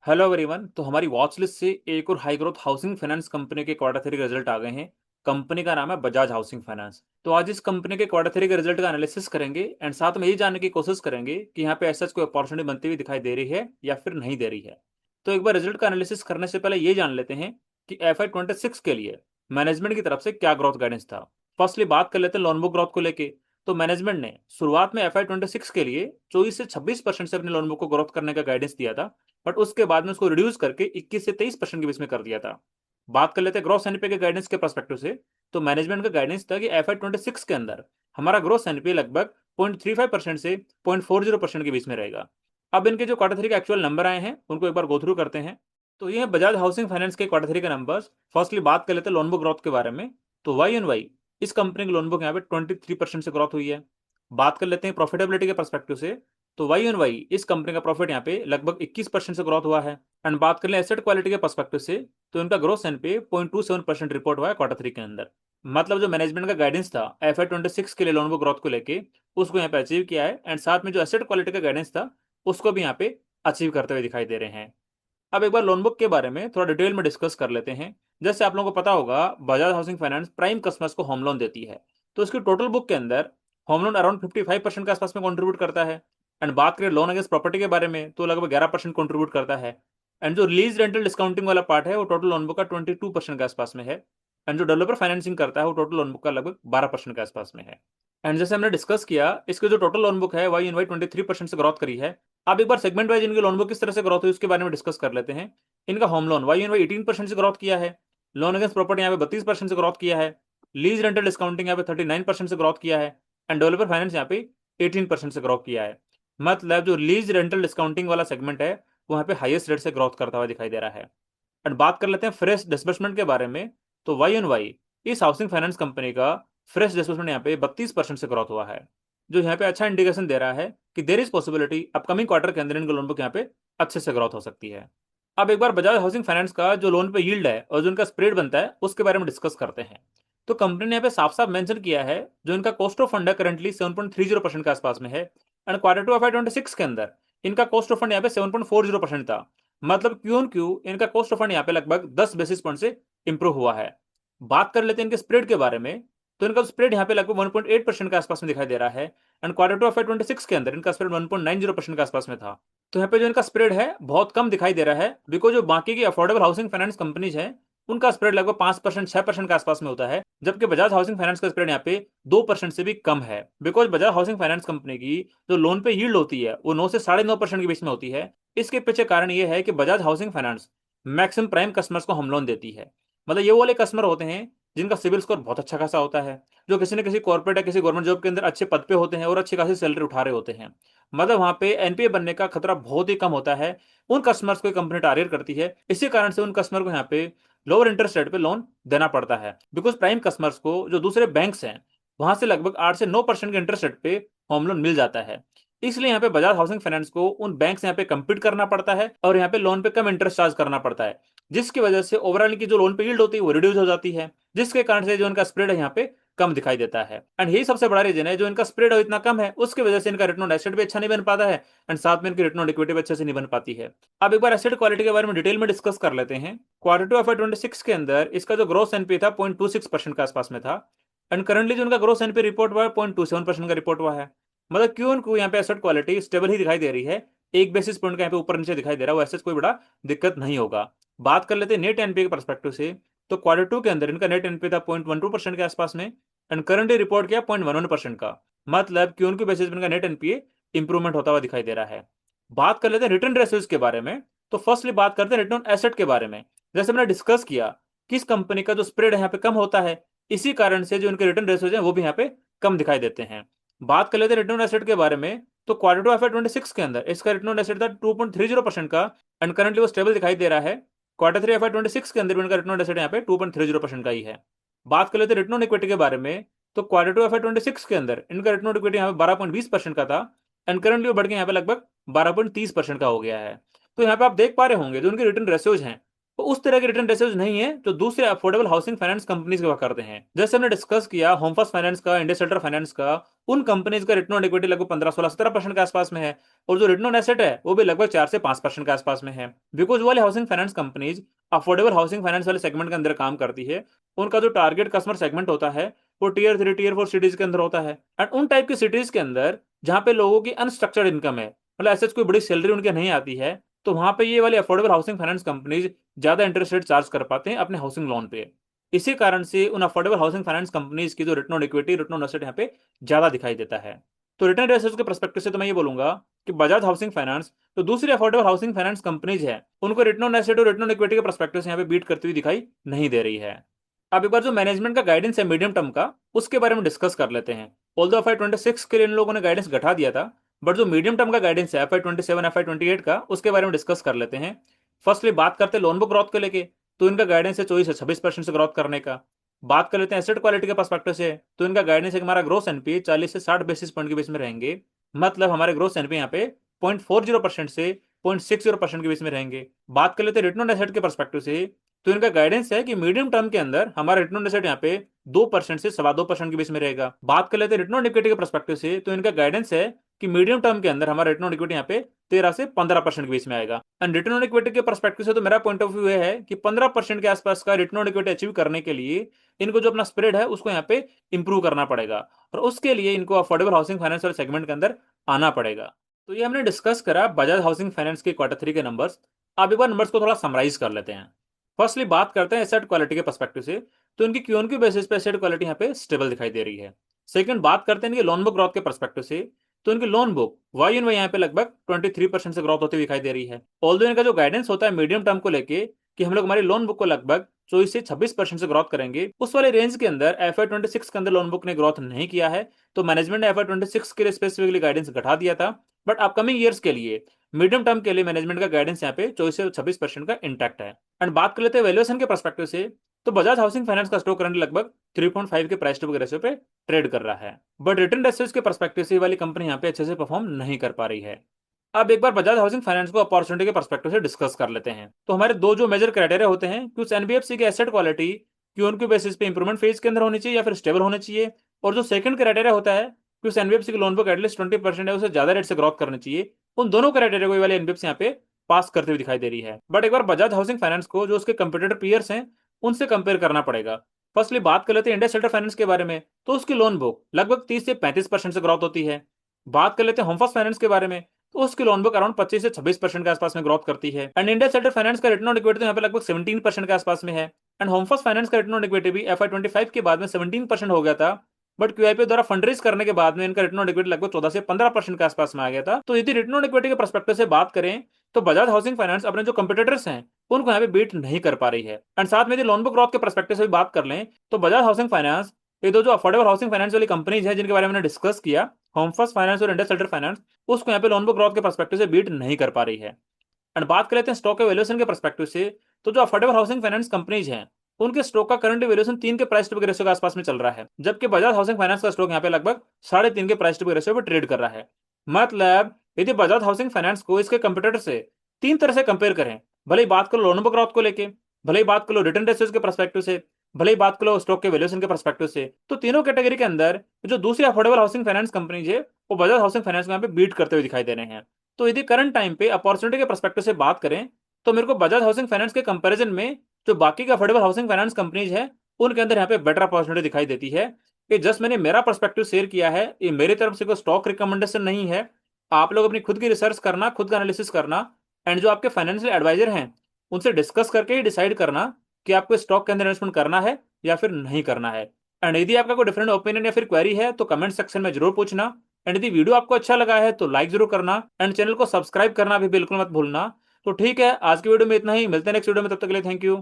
Hello everyone. तो हमारी watch list से एक और high growth housing finance company के क्वार्टर थ्री के रिजल्ट आ गए हैं। कंपनी का नाम है बजाज हाउसिंग फाइनेंस। तो आज इस कंपनी के क्वार्टर थ्री के रिजल्ट का एनालिसिस करेंगे एंड साथ में ये जानने की कोशिश करेंगे कि यहाँ पे ऐसा कोई अपॉर्चुनिटी बनती हुई दिखाई दे रही है या फिर नहीं दे रही है। तो एक बार रिजल्ट का एनालिसिस करने से पहले ये जान लेते हैं कि FY 26 के लिए मैनेजमेंट की तरफ से क्या ग्रोथ गाइडेंस था। फर्स्टली बात कर लेते हैं लोन बुक ग्रोथ को लेके। तो मैनेजमेंट ने शुरुआत में FY 26 के लिए 24 से 26% से अपने लोन बुक को ग्रोथ करने का गाइडेंस दिया था, बट उसके बाद में उसको रिड्यूस करके 21 से 23% के बीच में कर दिया था। बात कर लेते हैं ग्रॉस एनपीए के गाइडेंस के पर्सपेक्टिव से। तो मैनेजमेंट का गाइडेंस था कि FY 26 के अंदर हमारा ग्रॉस एनपीए लगभग 0.35% से 0.40% के बीच में रहेगा। अब इनके जो क्वार्टर थ्री के एक्चुअल नंबर आए हैं उनको एक बार गो थ्रू करते हैं। तो ये है बजाज हाउसिंग फाइनेंस के क्वार्टर थ्री के नंबर्स। फर्स्टली बात कर लेते हैं लोन बुक ग्रोथ के बारे में। तो वाई एन वाई इस कंपनी की लोन बुक यहाँ पे 23% से ग्रोथ हुई है। बात कर लेते हैं प्रॉफिटेबिलिटी के पर्सपेक्टिव से। तो वाई एन वाई इस कंपनी का प्रॉफिट यहाँ पे लगभग 21% से ग्रोथ हुआ है। एंड बात कर ले एसेट क्वालिटी के पर्सपेक्टिव से, तो इनका ग्रोथ एनपीए 0.27% रिपोर्ट हुआ है क्वार्टर थ्री के अंदर। मतलब जो मैनेजमेंट का गाइडेंस था FY 26 के लिए लोन बुक ग्रोथ को लेके, उसको यहाँ पे अचीव किया है। एंड साथ में जो एसेट क्वालिटी का गाइडेंस था उसको भी यहाँ पे अचीव करते हुए दिखाई दे रहे हैं। अब एक बार लोन बुक के बारे में थोड़ा डिटेल में डिस्कस कर लेते हैं। जैसे आप लोगों को पता होगा, Bajaj housing finance prime customers को होम लोन देती है। तो इसकी टोटल बुक के अंदर होम लोन अराउंड 55% के आसपास में कंट्रीब्यूट करता है। एंड बात करें लोन अगेंस्ट प्रॉपर्टी के बारे में, तो लगभग 11% कंट्रीब्यूट करता है। एंड जो लीज रेंटल डिस्काउंटिंग वाला पार्ट है वो टोटल लोन बुक का 22% के आसपास में है। एंड जो डेवलपर फाइनेंसिंग करता है वो टोटल लोन बुक का लगभग 12% के आसपास में है। एंड जैसे हमने डिस्कस किया, इसके जो टोटल लोन बुक है वाई एन वाई 23% से ग्रोथ करी है। अब एक बार सेगमेंट वाइज इनकी लोन बुक किस तरह से ग्रोथ हुई उसके बारे में डिस्कस कर लेते हैं। इनका home loan Y on Y 18% से ग्रोथ किया है। लोन अगेंस्ट प्रॉपर्टी यहाँ पे 32% से ग्रोथ किया है। लीज रेंटल डिस्काउंटिंग यहाँ पे 39% से ग्रोथ किया है। एंड डेवलपर फाइनेंस यहाँ पे 18% से ग्रोथ किया है। मतलब जो लीज रेंटल डिस्काउंटिंग वाला सेगमेंट है वहाँ पे हाईएस्ट रेट से ग्रोथ करता हुआ दिखाई दे रहा है। एंड बात कर लेते हैं फ्रेश डिसबर्समेंट के बारे में। तो वाई एन वाई इस हाउसिंग फाइनेंस कंपनी का फ्रेश डिसबर्समेंट यहाँ पे 32% से ग्रोथ हुआ है, जो यहाँ पे अच्छा इंडिकेशन दे रहा है कि there is possibility upcoming quarter के अंदर इनका लोन बुक यहाँ पे अच्छे से ग्रोथ हो सकती है। अब एक बार बजाज हाउसिंग फाइनेंस का जो लोन पे यील्ड है और जो इनका स्प्रेड बनता है उसके बारे में डिस्कस करते हैं। तो कंपनी ने यहाँ पे साफ साफ मेंशन किया है जो इनका कॉस्ट ऑफ फंड है करंटली 7.30% के आसपास में है। एंड क्वार्टर टू FY 26 के अंदर इनका कॉस्ट ऑफ फंड यहाँ पे 7.40% था। मतलब क्यू ऑन क्यू इनका कॉस्ट ऑफ फंड यहाँ पे लगभग 10 बेसिस पॉइंट से इंप्रूव हुआ है। बात कर लेते हैं इनके स्प्रेड के बारे में। तो इनका स्प्रेड यहाँ पे लगभग 1.8% के आसपास में दिखाई दे रहा है। एंड क्वार्टर टू FY 26 के अंदर इनका स्प्रेड 1.90% के आसपास में था। तो यहाँ पे जो इनका स्प्रेड है बहुत कम दिखाई दे रहा है, बिकॉज जो बाकी की अफोर्डेबल हाउसिंग फाइनेंस कंपनीज है उनका स्प्रेड लगभग 5% 6% के आसपास में होता है, जबकि बजाज हाउसिंग फाइनेंस का स्प्रेड यहाँ पे 2% से भी कम है। Because Bajaj housing finance company की जो लोन पे यील्ड होती है वो 9 से 9.5% के बीच में होती है। इसके पीछे कारण ये है कि Bajaj housing finance maximum prime customers को होम लोन देती है। मतलब ये वाले कस्टमर होते हैं जिनका सिविल स्कोर बहुत अच्छा खासा होता है, जो किसी न किसी कॉर्पोरेट या किसी गवर्नमेंट जॉब के अंदर अच्छे पद पे होते हैं और अच्छी खासी सैलरी उठा रहे होते हैं। मतलब वहां पे एनपीए बनने का खतरा बहुत ही कम होता है। उन कस्टमर्स को कंपनी टारगेट करती है, इसी कारण से उन कस्टमर को यहाँ पे लोअर इंटरेस्ट रेट पे लोन देना पड़ता है। बिकॉज प्राइम कस्टमर्स को जो दूसरे बैंक्स हैं वहां से लगभग 8 से 9% के इंटरेस्ट रेट पे होम लोन मिल जाता है। इसलिए यहाँ पे बजाज हाउसिंग फाइनेंस को उन बैंक से यहाँ पे कम्पीट करना पड़ता है और यहाँ पे लोन पे कम इंटरेस्ट चार्ज करना पड़ता है, जिसकी वजह से ओवरऑल की जो लोन पे यील्ड होती है वो रिड्यूस हो जाती है, जिसके कारण से जो इनका स्प्रेड है यहाँ पे कम दिखाई देता है। एंड यही सबसे बड़ा रीजन है जो इनका स्प्रेड है इतना कम है, उसकी वजह से इनका रिटर्न ऑन एसेट भी अच्छा नहीं बन पाता है। एंड साथ में इनकी रिटर्न ऑन इक्विटी भी अच्छे से नहीं बन पाती है। अब एक बार एसेट क्वालिटी के बारे में डिटेल में डिस्कस कर लेते हैं। क्वार्टर टू FY 26 के अंदर इसका जो ग्रोस एनपी था 0.26% के आसपास में था। एंड करंटली जो इनका ग्रोस एनपी रिपोर्ट हुआ है 0.27% का रिपोर्ट हुआ है। मतलब क्यों उनको यहाँ पे एसेट क्वालिटी स्टेबल ही दिखाई दे रही है। एक बेसिस पॉइंट का यहाँ पे ऊपर नीचे दिखाई दे रहा है, वैसे कोई बड़ा दिक्कत नहीं होगा। बात कर लेते हैं नेट एनपी के परस्पेक्टिव से। तो क्वार्टर टू के अंदर इनका नेट एनपी था 0.12% के आसपास में। एंड करंटली रिपोर्ट किया 0.11% का। मतलब क्यों उनकी बेसिस पे इनका नेट एनपीए इंप्रूवमेंट होता हुआ दिखाई दे रहा है। बात कर लेते हैं रिटर्न रेशियोज के बारे में। तो फर्स्टली बात करते हैं रिटर्न एसेट के बारे में। जैसे मैंने डिस्कस किया, किस कंपनी का जो स्प्रेड है यहाँ पे कम होता है, इसी कारण से जो इनके रिटर्न रेशियोज हैं वो भी यहाँ पे कम दिखाई देते हैं। बात कर लेते हैं रिटर्न एसेट के बारे में। तो क्वार्टर टू FY 26 के अंदर इसका रिटर्न एसेट था 2.30% का। एंड करंटली वो स्टेबल दिखाई दे रहा है। क्वार्टर थ्री FY 26 के अंदर इनका रिटर्न एसेट यहाँ पे 2.30% का ही है। बात कर लेते हैं रिटर्न इक्विटी के बारे में। तो क्वार्टर टू FY 26 के अंदर इनका रिटर्न इक्विटी यहाँ पे 12.20% का था। एंड करंटली वो बढ़ के यहाँ पे लगभग 12.30% का हो गया है। तो यहाँ पे आप देख पा रहे होंगे जो उनके रिटर्न रेशियोज हैं तो उस तरह के रिटर्न रेशियोज नहीं है जो दूसरे अफोर्डेबल हाउसिंग फाइनेंस कंपनीज के करते हैं। जैसे हमने डिस्कस किया होम फर्स्ट फाइनेंस का, इंडस लेटर फाइनेंस का, उन कंपनीज का रिटर्न ऑन इक्विटी लगभग 15-16-17% के आसपास में है, और जो रिटर्न ऑन एसेट है वो भी लगभग 4 से 5% के आसपास में है। बिकॉज वाले housing finance companies affordable housing finance वाले सेगमेंट के अंदर काम करती है। उनका जो टारगेट कस्टमर सेगमेंट होता है वो टियर 3 टियर 4 सिटीज के अंदर होता है, एंड उन टाइप की सिटीज के अंदर जहां पे लोगों की अनस्ट्रक्चर्ड इनकम है, मतलब ऐसे कोई बड़ी सैलरी उनके नहीं आती है, तो वहां पे ये वाली अफोर्डेबल हाउसिंग फाइनेंस कंपनीज ज्यादा इंटरेस्ट रेट चार्ज कर पाते हैं अपने हाउसिंग लोन पे। इसी कारण से उन अफोर्डेबल हाउसिंग फाइनेंस कंपनीज की जो return on equity, return on asset यहाँ पे ज्यादा दिखाई देता है। तो रिटर्न रेशियोज के पर्सपेक्टिव से तो मैं ये बोलूंगा कि बजाज हाउसिंग फाइनेंस तो दूसरी अफोर्डेबल हाउसिंग फाइनेंस कंपनीज है उनको रिटर्न ऑन एसेट और रिटर्न ऑन इक्विटी के पर्सपेक्टिव से यहाँ पे बीट करती हुई दिखाई नहीं दे रही है। अब एक बार जो मैनेजमेंट का गाइडेंस है मीडियम टर्म का, उसके बारे में डिस्कस कर लेते हैं। ऑल्दो FY26 के लिए इन लोगों ने गाइडेंस घटा दिया था, बट जो मीडियम टर्म का गाइडेंस है FY27 FY28 का, उसके बारे में डिस्कस कर लेते हैं। फर्स्टली बात करते हैं लोन बुक ग्रोथ को लेके, तो इनका गाइडेंस है 24 से 26% से ग्रोथ करने का। बात कर लेते हैं एसेट क्वालिटी के पर्सपेक्टिव से, तो इनका गाइडेंस है कि हमारा ग्रोस एनपी 40 से 60 बेसिस पॉइंट के बीच में रहेंगे। मतलब हमारे ग्रोस एनपी यहाँ पे 0.40% से 0.60% के बीच में रहेंगे। बात कर लेते हैं रिटर्न ऑन एसेट के पर्सपेक्टिव से, तो इनका गाइडेंस है कि मीडियम टर्म के अंदर हमारा रिटर्न ऑन एसेट यहाँ पे 2% से 2.25% के बीच में रहेगा। बात कर लेते हैं रिटर्न ऑन इक्विटी के पर्सपेक्टिव से, तो इनका गाइडेंस है कि मीडियम टर्म के अंदर हमारा रिटर्न ऑन इक्विटी यहाँ पे 13 से 15% के बीच में आएगा। एंड रिटर्न ऑन इक्विटी के पर्सपेक्टिव से तो मेरा पॉइंट ऑफ व्यू है कि 15% के आसपास का रिटर्न ऑन इक्विटी अचीव करने के लिए इनको जो अपना स्प्रेड है उसको यहाँ पे इंप्रूव करना पड़ेगा, और उसके लिए इनको अफोर्डेबल हाउसिंग फाइनेंस वाले सेगमेंट के अंदर आना पड़ेगा। तो ये हमने डिस्कस करा बजाज हाउसिंग फाइनेंस के Q3 के नंबर्स। अब एक बार नंबर्स को थोड़ा समराइज कर लेते हैं। फर्स्टली बात करते हैं एसेट क्वालिटी के पर्सपेक्टिव से, तो इनकी क्यू ऑन क्यू बेसिस पे एसेट क्वालिटी यहाँ पे स्टेबल दिखाई दे रही है। सेकंड बात करते हैं इनके लोन बुक ग्रोथ के पर्सपेक्टिव से, तो इनकी loan book Y on Y यहाँ पे लगभग 23% से ग्रोथ होती हुई दिखाई दे रही है। ऑल्दो इनका जो गाइडेंस होता है मीडियम टर्म को लेके कि हम लोग हमारी लोन बुक को लगभग 24 से 26% से ग्रोथ करेंगे, उस वाले रेंज के अंदर FY26 के अंदर लोन बुक ने ग्रोथ नहीं किया है, तो मैनेजमेंट ने FY26 के लिए स्पेसिफिकली गाइडेंस घटा दिया था। बट अपकमिंग ईयर्स के लिए मीडियम टर्म के लिए मैनेजमेंट का गाइडेंस यहाँ पे 24 से 26% का इंटैक्ट है। एंड बात कर लेते हैं वैल्यूएशन के पर्सपेक्टिव से, तो बजाज हाउसिंग फाइनेंस का स्टॉक करंट लगभग 3.5 के प्राइस टू बुक रेशियो पे ट्रेड कर रहा है, बट रिटर्न रेशियोज के पर्सपेक्टिव से ये वाली कंपनी यहाँ पे अच्छे से परफॉर्म नहीं कर पा रही है। अब एक बार बजाज हाउसिंग फाइनेंस को अपॉर्चुनिटी के पर्सपेक्टिव से डिस्कस कर लेते हैं। तो हमारे दो जो मेजर क्राइटेरिया होते हैं कि उस एनबीएफसी के asset quality Q on Q basis पे इंप्रूवमेंट फेज के अंदर होनी चाहिए या फिर स्टेबल होनी चाहिए, और जो सेकंड क्राइटेरिया होता है कि उस एनबीएफसी के लोन बुक एटलीस्ट 20% है, उसे ज्यादा रेट से ग्रोथ करनी चाहिए। उन दोनों क्राइटेरिया को ये वाले एनबीएफसी यहाँ पे पास करते हुए दिखाई दे रही है। बट एक बार बजाज हाउसिंग फाइनेंस को जो उसके कंपटीटर पीयर्स हैं उनसे कंपेयर करना पड़ेगा। फर्स्टली बात कर लेते हैं इंडस लेटर फाइनेंस के बारे में, तो उसकी लोन बुक लगभग 30 से 35% से ग्रोथ होती है। बात कर लेते हैं होम फर्स्ट फाइनेंस के बारे में, तो उसकी लोन बुक अराउंड 25 से 26% के आसपास में ग्रोथ करती है। एंड इंडस लेटर फाइनेंस का रिटर्न ऑन इक्विटी तो यहाँ पे लगभग 17% के आसपास में है। एंड होम फर्स्ट फाइनेंस का रिटर्न ऑन इक्विटी भी FY25 के बाद में 17% हो गया था, बट क्यूआईपी द्वारा फंड करने के बाद में इनका रिटर्न ऑन इक्विटी लगभग 14 से 15% के आसपास में आ गया था। तो यदि रिटर्न ऑन इक्विटी के पर्सपेक्टिव से बात करें, तो बजाज हाउसिंग फाइनेंस अपने जो कंपटीटर्स हैं उनको यहाँ पे बीट नहीं कर पा रही है। एंड साथ में यदि लोन बुक ग्रोथ के पर्सपेक्टिव से भी बात कर लें, तो बजाज हाउसिंग फाइनेंस ये दो जो अफोर्डेबल हाउसिंग फाइनेंस वाली कंपनीज है जिनके बारे में डिस्कस किया, होम फर्स्ट फाइनेंस और इंडस लेटर फाइनेंस, उसको यहाँ पे लोन बुक ग्रोथ के पर्सपेक्टिव से बीट नहीं कर पा रही है। एंड बात कर लेते हैं स्टॉक के वैल्यूएशन के पर्सपेक्टिव से, तो जो अफोर्डेबल हाउसिंग फाइनेंस कंपनीज हैं उनके स्टॉक का करंट वैल्यूएशन 3 के प्राइस टू बुक रेशियो के आसपास में चल रहा है, जबकि बजाज हाउसिंग फाइनेंस का स्टॉक यहाँ पे लगभग 3.5 के प्राइस टू बुक रेशियो पे ट्रेड कर रहा है। मतलब यदि बजाज हाउसिंग फाइनेंस को इसके कंपटीटर से तीन तरह से कंपेयर करें, भले ही बात करो लोन बुक ग्रोथ को लेके, भले ही बात करो रिटर्न रेशियोज के पर्सपेक्टिव से, भले ही बात करो स्टॉक के वैल्यूएशन के पर्सपेक्टिव से, तो तीनों कैटेगरी के अंदर जो दूसरी अफोर्डेबल हाउसिंग फाइनेंस कंपनीज है वो बजाज हाउसिंग फाइनेंस को यहाँ पे बीट करते हुए दिखाई दे रहे हैं। तो यदि करंट टाइम पे अपॉर्चुनिटी के पर्सपेक्टिव से बात करें, तो मेरे को बजाज हाउसिंग फाइनेंस के कंपैरिजन में जो बाकी के अफोर्डेबल हाउसिंग फाइनेंस कंपनीज है उनके अंदर यहाँ पे बेटर अपॉर्चुनिटी दिखाई देती है। ये जस्ट मैंने मेरा पर्सपेक्टिव शेयर किया है, ये मेरी तरफ से कोई स्टॉक रिकमेंडेशन नहीं है। आप लोग अपनी खुद की रिसर्च करना, खुद का एनालिसिस करना, एंड जो आपके फाइनेंशियल एडवाइजर हैं उनसे डिस्कस करके ही डिसाइड करना कि आपको स्टॉक के अंदर इन्वेस्टमेंट करना है या फिर नहीं करना है। एंड यदि आपका कोई डिफरेंट ओपिनियन या फिर क्वेरी है तो कमेंट सेक्शन में जरूर पूछना। एंड यदि वीडियो आपको अच्छा लगा है तो लाइक जरूर करना, एंड चैनल को सब्सक्राइब करना भी बिल्कुल मत भूलना। तो ठीक है, आज की वीडियो में इतना ही, मिलते हैं नेक्स्ट वीडियो में, तब तक के लिए थैंक यू।